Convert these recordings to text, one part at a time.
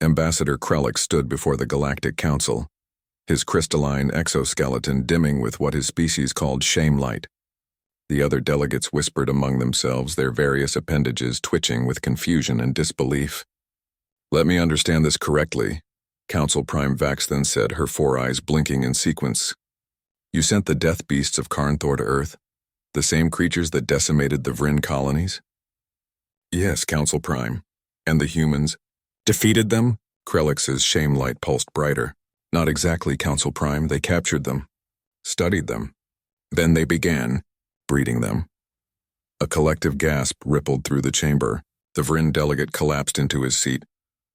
Ambassador Krellick stood before the Galactic Council, his crystalline exoskeleton dimming with what his species called shame light. The other delegates whispered among themselves, their various appendages twitching with confusion and disbelief. "Let me understand this correctly," Council Prime Vax then said, her four eyes blinking in sequence. "You sent the death beasts of Karnthor to Earth? The same creatures that decimated the Vryn colonies?" "Yes, Council Prime. And the humans defeated them?" Krellix's shame light pulsed brighter. "Not exactly, Council Prime. They captured them, studied them. Then they began breeding them." A collective gasp rippled through the chamber. The Vryn delegate collapsed into his seat,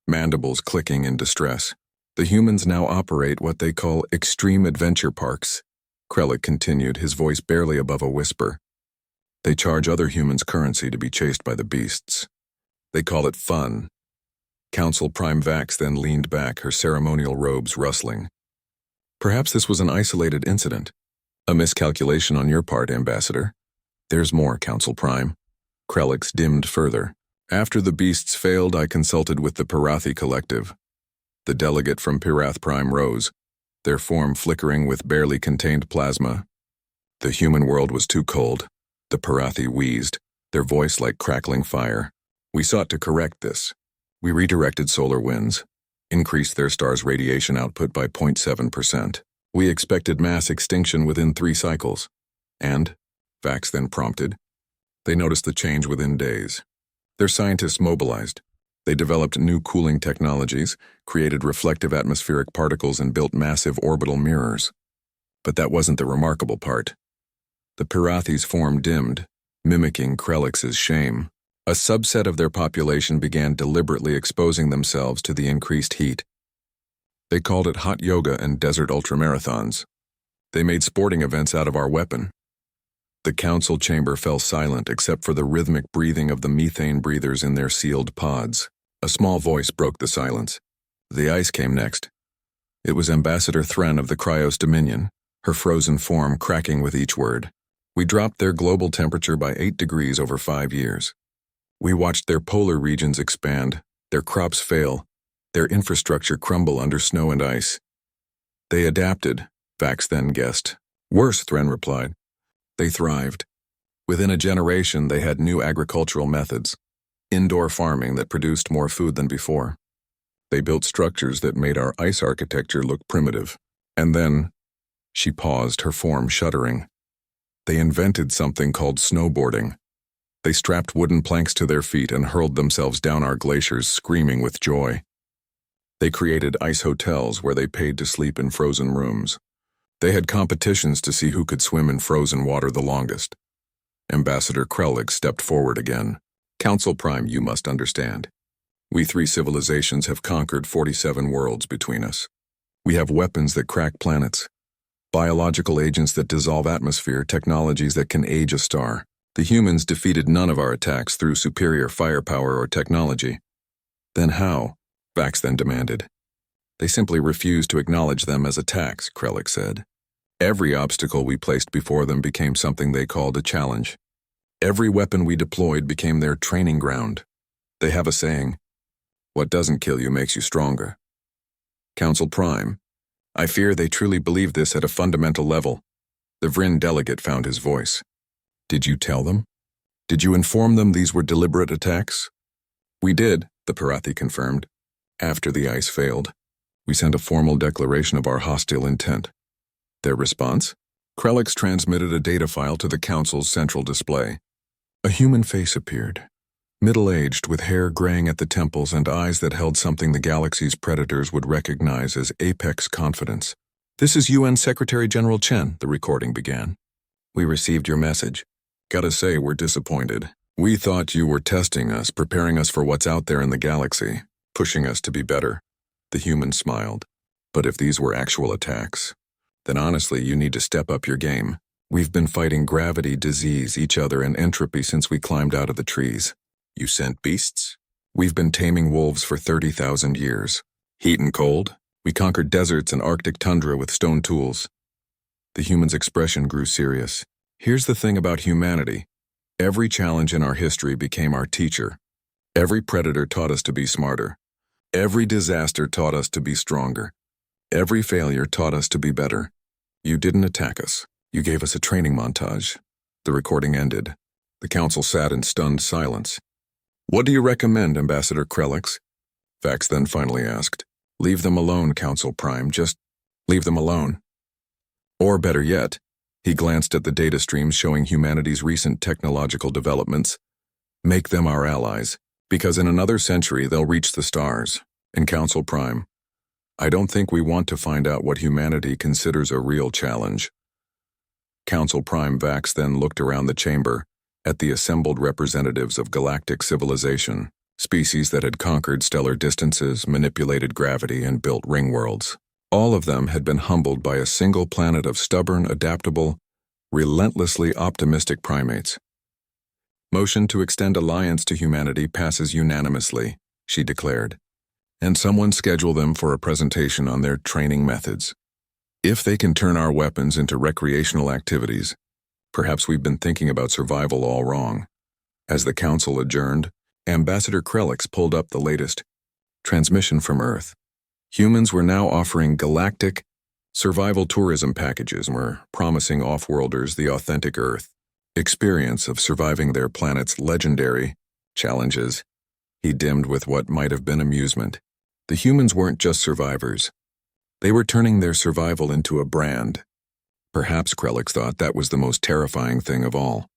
mandibles clicking in distress. "The humans now operate what they call extreme adventure parks," Krellick continued, his voice barely above a whisper. "They charge other humans currency to be chased by the beasts. They call it fun." Council Prime Vax then leaned back, her ceremonial robes rustling. "Perhaps this was an isolated incident. A miscalculation on your part, Ambassador." "There's more, Council Prime." Krellix dimmed further. "After the beasts failed, I consulted with the Pirathi Collective." The delegate from Pirath Prime rose, their form flickering with barely contained plasma. "The human world was too cold," the Pirathi wheezed, their voice like crackling fire. "We sought to correct this. We redirected solar winds, increased their star's radiation output by 0.7%. We expected mass extinction within 3 cycles. And," Vax then prompted, "they noticed the change within days. Their scientists mobilized. They developed new cooling technologies, created reflective atmospheric particles, and built massive orbital mirrors. But that wasn't the remarkable part. The Pirathi's form dimmed, mimicking Krellix's shame. A subset of their population began deliberately exposing themselves to the increased heat. They called it hot yoga and desert ultramarathons. They made sporting events out of our weapon." The council chamber fell silent except for the rhythmic breathing of the methane breathers in their sealed pods. A small voice broke the silence. The ice came next. It was Ambassador Thren of the Cryos Dominion, her frozen form cracking with each word. "We dropped their global temperature by 8 degrees over 5 years. We watched their polar regions expand, their crops fail, their infrastructure crumble under snow and ice. They adapted," Vax then guessed. "Worse," Thren replied. "They thrived. Within a generation, they had new agricultural methods, indoor farming that produced more food than before. They built structures that made our ice architecture look primitive. And then," she paused, her form shuddering, "they invented something called snowboarding. They strapped wooden planks to their feet and hurled themselves down our glaciers, screaming with joy. They created ice hotels where they paid to sleep in frozen rooms. They had competitions to see who could swim in frozen water the longest." Ambassador Krellick stepped forward again. "Council Prime, you must understand. We 3 civilizations have conquered 47 worlds between us. We have weapons that crack planets, biological agents that dissolve atmosphere, technologies that can age a star. The humans defeated none of our attacks through superior firepower or technology." "Then how?" Vax then demanded. "They simply refused to acknowledge them as attacks," Krellick said. "Every obstacle we placed before them became something they called a challenge. Every weapon we deployed became their training ground. They have a saying, 'What doesn't kill you makes you stronger.' Council Prime, I fear they truly believe this at a fundamental level." The Vryn delegate found his voice. "Did you tell them? Did you inform them these were deliberate attacks?" "We did," the Pirathi confirmed. "After the ice failed, we sent a formal declaration of our hostile intent." "Their response?" Krellix transmitted a data file to the Council's central display. A human face appeared, middle-aged with hair graying at the temples and eyes that held something the galaxy's predators would recognize as apex confidence. "This is UN Secretary General Chen," the recording began. "We received your message. Gotta say, we're disappointed. We thought you were testing us, preparing us for what's out there in the galaxy, pushing us to be better." The human smiled. "But if these were actual attacks, then honestly you need to step up your game. We've been fighting gravity, disease, each other, and entropy since we climbed out of the trees. You sent beasts? We've been taming wolves for 30,000 years. Heat and cold? We conquered deserts and Arctic tundra with stone tools." The human's expression grew serious. "Here's the thing about humanity. Every challenge in our history became our teacher. Every predator taught us to be smarter. Every disaster taught us to be stronger. Every failure taught us to be better. You didn't attack us. You gave us a training montage. The recording ended. The council sat in stunned silence. What do you recommend, Ambassador Krellix? Vax then finally asked. Leave them alone, Council Prime. Just leave them alone. Or better yet, he glanced at the data streams showing humanity's recent technological developments. Make them our allies, because in another century they'll reach the stars. In Council Prime, I don't think we want to find out what humanity considers a real challenge. Council Prime Vax then looked around the chamber at the assembled representatives of galactic civilization, species that had conquered stellar distances, manipulated gravity, and built ring worlds. All of them had been humbled by a single planet of stubborn, adaptable, relentlessly optimistic primates. Motion to extend alliance to humanity passes unanimously, she declared, and someone schedule them for a presentation on their training methods. If they can turn our weapons into recreational activities, perhaps we've been thinking about survival all wrong. As the council adjourned, Ambassador Krellix pulled up the latest transmission from Earth. Humans were now offering galactic survival tourism packages and were promising off-worlders the authentic Earth experience of surviving their planet's legendary challenges. He dimmed with what might have been amusement. The humans weren't just survivors. They were turning their survival into a brand. Perhaps Krellix thought that was the most terrifying thing of all.